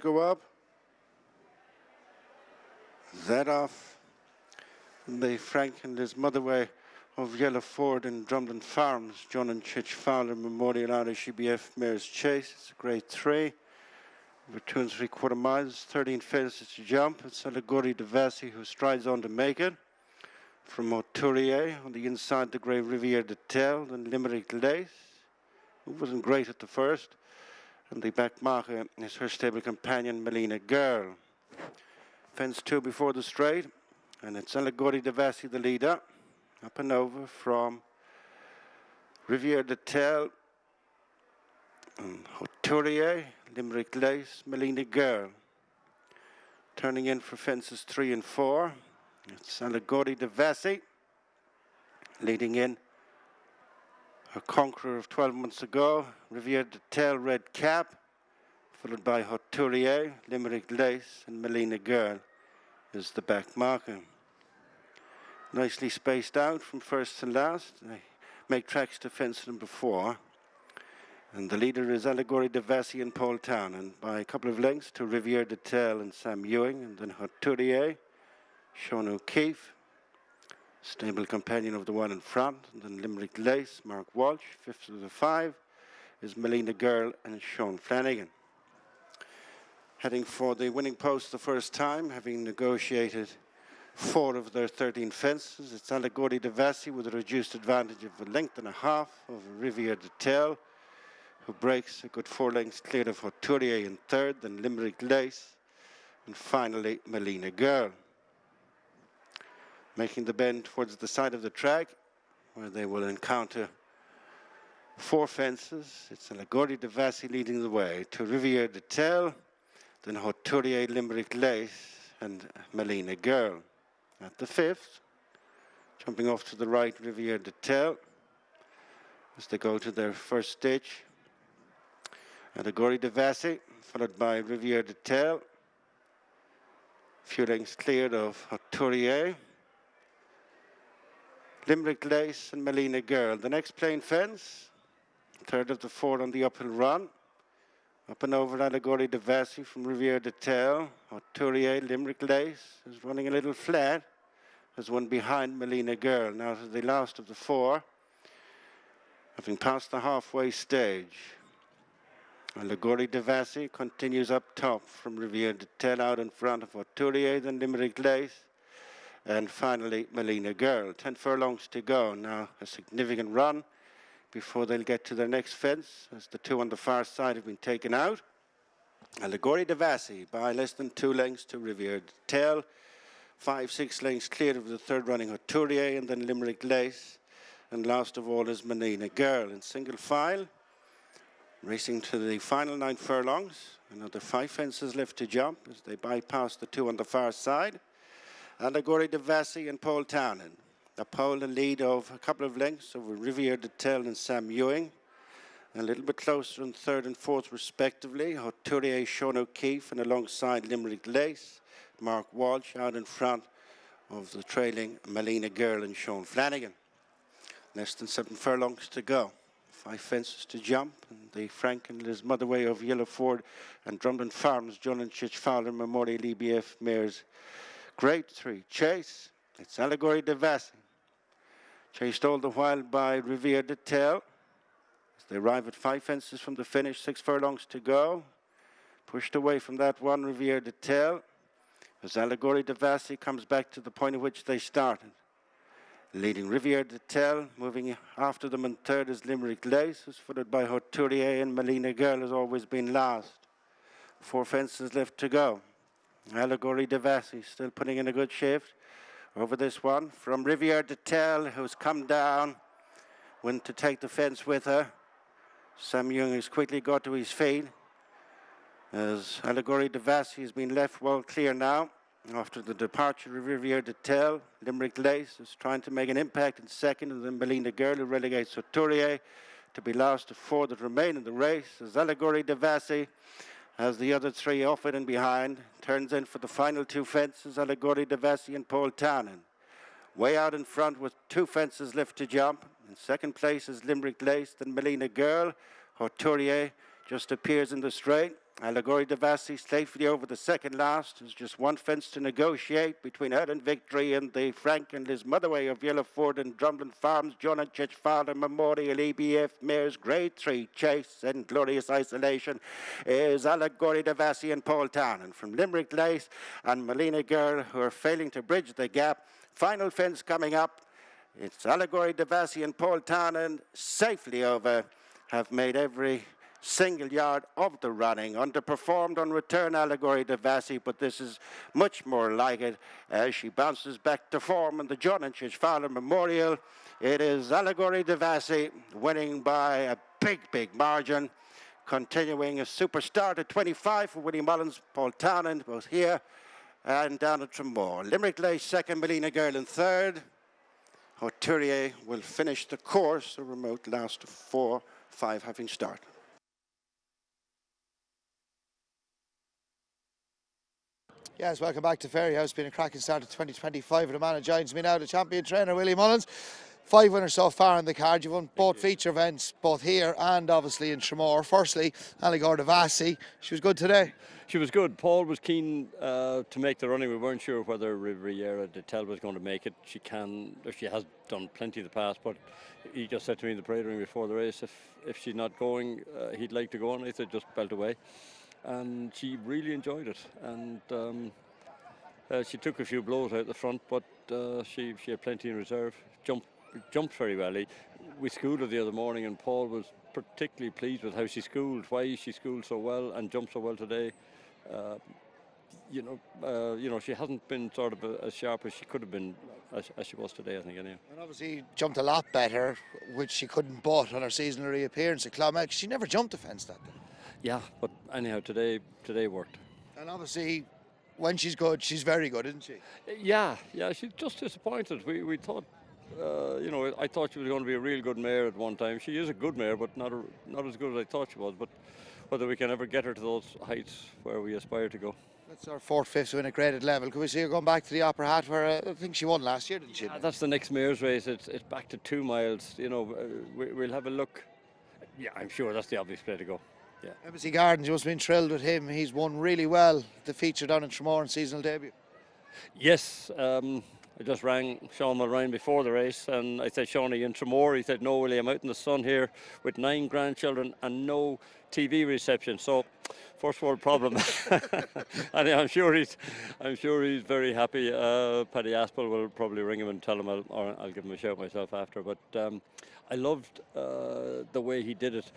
go up. That off. And the Frank and his motherway of YellowFord and Drumlin Farms, John and Chich Fowler Memorial Irish EBF Mare's Chase. It's a grade 3. Over 2 3/4 miles, 13 fences to jump. It's Allegorie De Vassy who strides on to make it. From Hauturier on the inside, the grey Riviere de Tel, then Limerick Lace, who wasn't great at the first. And the back marker is her stable companion, Melina Girl. Fence 2 before the straight, and it's Allegorie De Vassy, the leader. Up and over from Riviere de Tel, and Hauturier, Limerick Lace, Melina Girl. Turning in for fences 3 and 4, it's Allegorie De Vassy, leading in her conqueror of 12 months ago, Riviere de Tel, red cap, followed by Hauturier, Limerick Lace, and Melina Girl is the back marker. Nicely spaced out from first to last. They make tracks to fence number 4. And the leader is Allegorie De Vassy and Paul Townend by a couple of lengths to Riviere de Tel and Sam Ewing, and then Hauturier, Sean O'Keefe, stable companion of the one in front, and then Limerick Lace, Mark Walsh. 5th of the 5 is Melina Girl and Sean Flanagan. Heading for the winning post the first time, having negotiated 4 of their 13 fences, it's Allegorie De Vassy with a reduced advantage of a length and a half over Riviere de Tel, who breaks a good 4 lengths clear of Hauturier in 3rd, then Limerick Lace, and finally Melina Girl. Making the bend towards the side of the track, where they will encounter 4 fences. It's Allegorie De Vassy leading the way to Riviere de Tel, then Hauturier, Limerick Lace, and Melina Girl. At the 5th, jumping off to the right, Riviere de Tel, as they go to their first ditch. Allegorie De Vassy, followed by Riviere de Tel. A few lengths cleared of Hauturier, Limerick Lace, and Melina Girl. The next plain fence, 3rd of the 4 on the uphill run. Up and over Allegorie De Vassy from Riviere de Tel. Hauturier, Limerick Lace is running a little flat. There's one behind Melina Girl. Now to the last of the 4, having passed the halfway stage. Allegorie De Vassy continues up top from Riviere de Tel, out in front of Hauturier, then Limerick Lace, and finally Melina Girl. 10 furlongs to go. Now a significant run before they'll get to their next fence, as the 2 on the far side have been taken out. Allegorie De Vassy by less than 2 lengths to Riviere de Tel. 5, 6 lengths cleared of the 3rd running Hauturier, and then Limerick Lace. And last of all is Melina Girl in single file, racing to the final 9 furlongs. Another 5 fences left to jump as they bypass the 2 on the far side. Allegorie De Vassy and Paul Townend. The pole a lead of a couple of lengths over Riviere de Tel and Sam Ewing. A little bit closer in 3rd and 4th respectively, Hauturier, Sean O'Keefe, and alongside Limerick Lace, Mark Walsh out in front of the trailing Melina Girl and Sean Flanagan. Less than 7 furlongs to go. 5 fences to jump, and the Frank and his motherway of YellowFord and Drumlin Farms, John and Chich Fowler Memorial EBF Mares Grade 3 Chase. It's Allegorie De Vassy, chased all the while by Riviere de Tel. As they arrive at 5 fences from the finish, 6 furlongs to go. Pushed away from that one, Riviere de Tel, as Allegorie De Vassy comes back to the point at which they started. Leading Riviere de Tel, moving after them in 3rd is Limerick Lace, who's followed by Hauturier, and Melina Girl has always been last. 4 fences left to go. Allegorie De Vassy still putting in a good shift over this one. From Riviere de Tel, who's come down, went to take the fence with her. Sam Young has quickly got to his feet, as Allegorie De Vassy has been left well clear now. After the departure of Riviere de Tel, Limerick Lace is trying to make an impact in 2nd, and then Melina Girl, who relegates Hauturier to be last of 4 that remain in the race, as Allegorie De Vassy has the other 3 off it and behind. Turns in for the final 2 fences, Allegorie De Vassy and Paul Townend. Way out in front with 2 fences left to jump. In 2nd place is Limerick Lace, then Melina Girl. Hauturier just appears in the straight. Allegorie De Vassy safely over the second last. There's just one fence to negotiate between her and victory and the Frank and Liz Motherway of YellowFord and Drumlin Farms, John and Chich Fowler Memorial EBF Mares Grade 3 Chase and Glorious Isolation is Allegorie De Vassy and Paul Townend from Limerick Lace and Melina Girl, who are failing to bridge the gap. Final fence coming up. It's Allegorie De Vassy and Paul Townend safely over, have made every single yard of the running. Underperformed on return Allegorie De Vassy, but this is much more like it as she bounces back to form in the John and Chich Fowler Memorial. It is Allegorie De Vassy winning by a big margin, continuing a superstar at 25 for Willie Mullins, Paul Townend, both here and down at Tramore. Limerick Lace second, Melina Girl in third. Horterier will finish the course, a remote last of 4-5 having started. Yes, welcome back to Fairyhouse. Been a cracking start to 2025. And the man who joins me now, the champion trainer, Willie Mullins. 5 winners so far in the card. You've won both feature events, both here and obviously in Tramore. Firstly, Allegorie De Vassy. She was good today. She was good. Paul was keen to make the running. We weren't sure whether Riviere de Tel was going to make it. She has done plenty in the past, but he just said to me in the parade ring before the race, if she's not going, he'd like to go on. I said, just belt away. And she really enjoyed it. And she took a few blows out the front, but she had plenty in reserve. Jumped very well. We schooled her the other morning, and Paul was particularly pleased with how she schooled, why she schooled so well and jumped so well today. She hasn't been sort of as sharp as she could have been as she was today, I think, anyhow. And obviously jumped a lot better, which she couldn't butt on her seasonal reappearance at Cromwell. She never jumped the fence that day. Yeah, but anyhow, today worked. And obviously, when she's good, she's very good, isn't she? Yeah, she's just disappointed. We thought, I thought she was going to be a real good mare at one time. She is a good mare, but not as good as I thought she was. But whether we can ever get her to those heights where we aspire to go. That's our 4th, 5th win at graded level. Could we see her going back to the Opera Hat where I think she won last year, didn't she? Yeah, that's the next mare's race. It's back to 2 miles. We'll have a look. Yeah, I'm sure that's the obvious play to go. Yeah. Embassy Gardens, you must have been thrilled with him. He's won really well the feature down in Tramore in seasonal debut. Yes, I just rang Sean Mulrine before the race and I said, Sean, are you in Tramore? He said, no, Willie, I'm out in the sun here with 9 grandchildren and no TV reception. So, first world problem. And I'm sure he's very happy. Paddy Aspel will probably ring him and tell him, or I'll give him a shout myself after. But I loved the way he did it.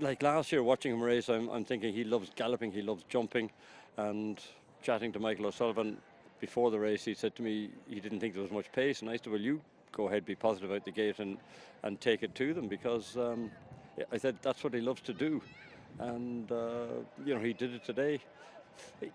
Like last year, watching him race, I'm thinking he loves galloping, he loves jumping, and chatting to Michael O'Sullivan before the race, he said to me he didn't think there was much pace, and I said, well, you go ahead, be positive out the gate and take it to them, because I said that's what he loves to do, and he did it today.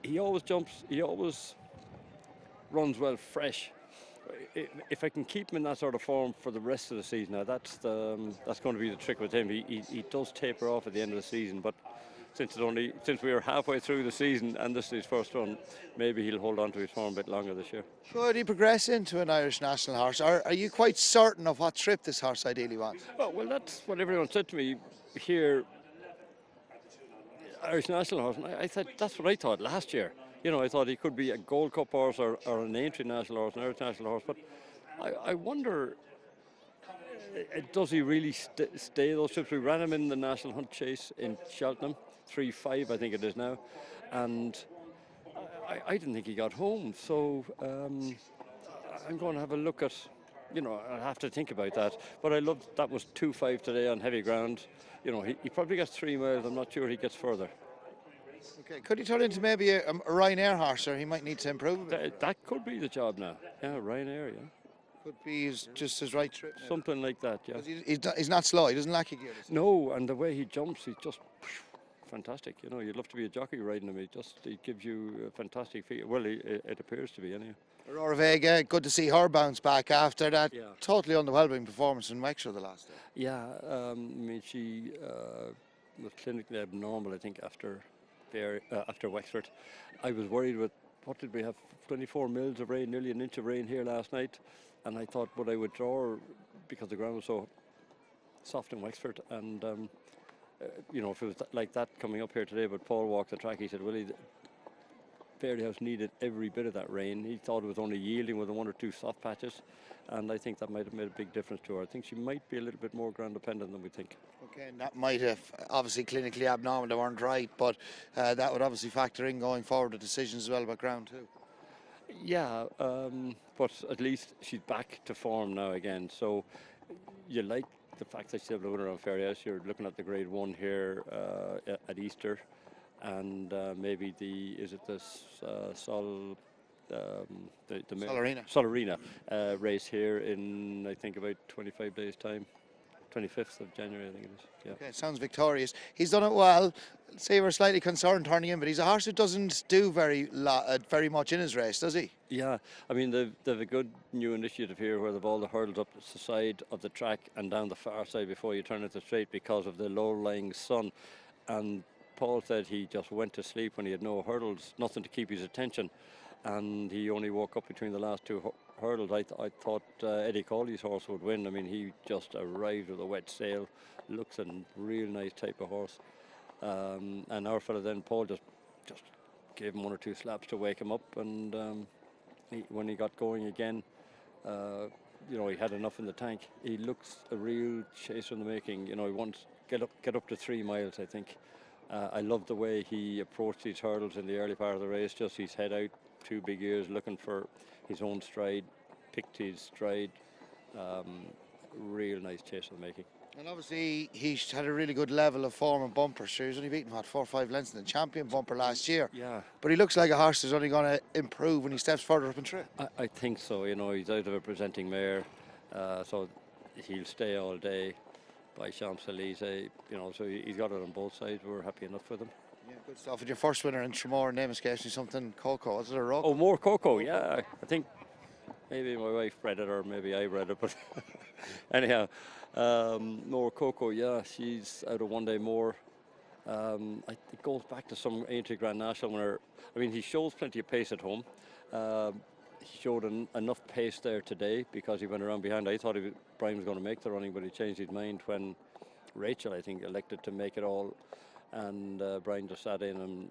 He always jumps, he always runs well fresh. If I can keep him in that sort of form for the rest of the season, now that's going to be the trick with him. He does taper off at the end of the season, but since we are halfway through the season and this is his first run, maybe he'll hold on to his form a bit longer this year. Could he progress into an Irish national horse? Are you quite certain of what trip this horse ideally wants? Well, that's what everyone said to me here. Irish national horse. And I said that's what I thought last year. I thought he could be a Gold Cup horse or an Aintree national horse, an Irish national horse. But I wonder, does he really stay those trips? We ran him in the National Hunt Chase in Cheltenham, 3-5 I think it is now, and I didn't think he got home. So I'm going to have a look at, I'll have to think about that. But I loved that was 2-5 today on heavy ground. He probably gets 3 miles. I'm not sure he gets further. Okay, could he turn into maybe a Ryanair horse, or he might need to improve a bit? That could be the job now. Yeah, Ryanair, yeah. Could be just his right trip. Something like that, yeah. He's not slow, he doesn't lack a gear. No, and the way he jumps, he's just fantastic. You'd love to be a jockey riding him. He gives you a fantastic feel. Well, it appears to be, anyway. Aurora Vega, good to see her bounce back after that totally underwhelming performance in Wexford the last day. Yeah, she was clinically abnormal, I think, after Wexford. I was worried with, what did we have, 24 mils of rain, nearly an inch of rain here last night, and I thought would I withdraw her because the ground was so soft in Wexford, and if it was like that coming up here today, but Paul walked the track, he said, Willie, Fairyhouse needed every bit of that rain. He thought it was only yielding with 1 or 2 soft patches, and I think that might have made a big difference to her. I think she might be a little bit more ground dependent than we think. Okay, and that might have, obviously clinically abnormal, they weren't right, but that would obviously factor in going forward the decisions as well about ground too. Yeah, but at least she's back to form now again. So you like the fact that she's able to win around Fairyhouse. You're looking at the Grade 1 here at Easter, and maybe the Solarina race here in, I think, about 25 days' time. 25th of January, I think it is. Yeah. Okay, sounds victorious. He's done it well. Say we're slightly concerned turning in, but he's a horse who doesn't do very much in his race, does he? Yeah, I mean, they've a good new initiative here where they've all the hurdles up the side of the track and down the far side before you turn it to straight because of the low-lying sun. And Paul said he just went to sleep when he had no hurdles, nothing to keep his attention, and he only woke up between the last 2 hurdles. I thought Eddie Cawley's horse would win. I mean, he just arrived with a wet sail, looks a real nice type of horse. And our fella then, Paul, just gave him 1 or 2 slaps to wake him up, and when he got going again, he had enough in the tank. He looks a real chaser in the making. He wants get up to 3 miles, I think. I love the way he approached these hurdles in the early part of the race, just his head out, 2 big ears, looking for his own stride, picked his stride. Real nice chase in the making. And obviously he's had a really good level of form and bumper. Sure, he's only beaten 4 or 5 lengths in the champion bumper last year. Yeah. But he looks like a horse that's only going to improve when he steps further up in trip. I think so. He's out of a presenting mare, so he'll stay all day by Champs-Élysées. So he's got it on both sides. We're happy enough with him. Yeah, good stuff. And your first winner in Tremor, name escapes me, something Coco. Was it a rope? Oh, more Coco. Yeah, I think maybe my wife bred it, or maybe I bred it. But anyhow. More Coco, yeah, she's out of 1 day more. It goes back to some ancient Grand National winner. I mean, he shows plenty of pace at home. He showed enough pace there today because he went around behind. I thought Brian was going to make the running, but he changed his mind when Rachel, I think, elected to make it all. And Brian just sat in, and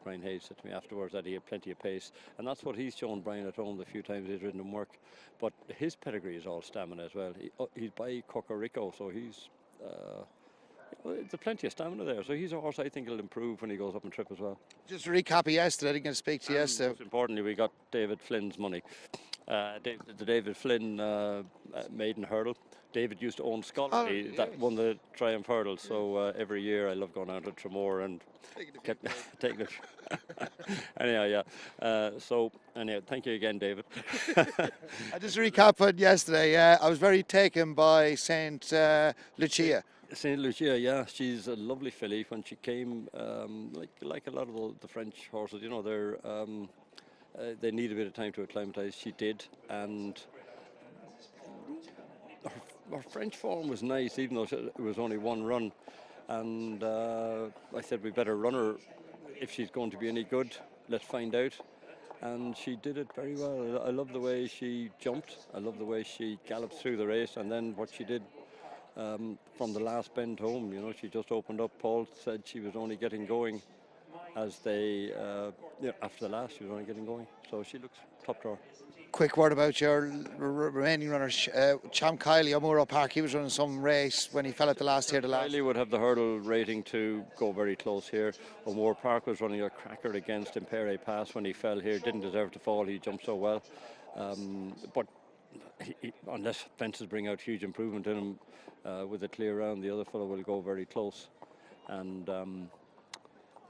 Brian Hayes said to me afterwards that he had plenty of pace. And that's what he's shown Brian at home the few times he's ridden him work. But his pedigree is all stamina as well. He's by Cocorico, so he's there's plenty of stamina there. So he's a horse I think will improve when he goes up and trip as well. Just to recap yesterday, I didn't get to speak to you yesterday. Most importantly, we got David Flynn's money. The David Flynn maiden hurdle. David used to own Scullery that won the Triumph Hurdle, so every year I love going out to Tremor and taking it. Anyhow, yeah. So anyhow, thank you again, David. I just recap it yesterday. I was very taken by Saint Lucia. Saint Lucia, yeah, she's a lovely filly. When she came, like a lot of the French horses, they need a bit of time to acclimatise. She did, and her French form was nice, even though it was only 1 run. And I said we better run her if she's going to be any good. Let's find out. And she did it very well. I love the way she jumped. I love the way she galloped through the race, and then what she did from the last bend home. She just opened up. Paul said she was only getting going as they after the last, she was only getting going. So she looks top drawer. Quick word about your remaining runners. Champ Kiley, O'Muro Park, he was running some race when he fell at the last here. Kiley would have the hurdle rating to go very close here. O'Muro Park was running a cracker against Impere Pass when he fell here. Didn't deserve to fall, he jumped so well. But unless fences bring out huge improvement in him with a clear round, the other fellow will go very close. And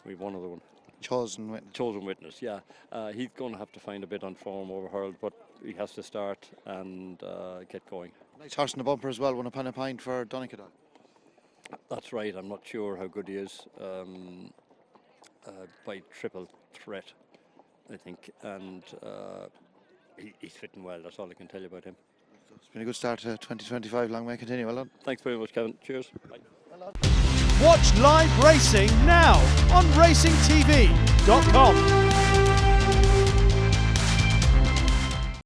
we've one other one. Chosen Witness, yeah. He's going to have to find a bit on form over hurled, but he has to start and get going. Nice horse in the bumper as well, won a pint for Donegal. That's right. I'm not sure how good he is by triple threat, I think, and he's fitting well. That's all I can tell you about him. It's been a good start to 2025. Long may continue. Well done. Thanks very much, Kevin. Cheers. Bye. Watch live racing now on racingtv.com.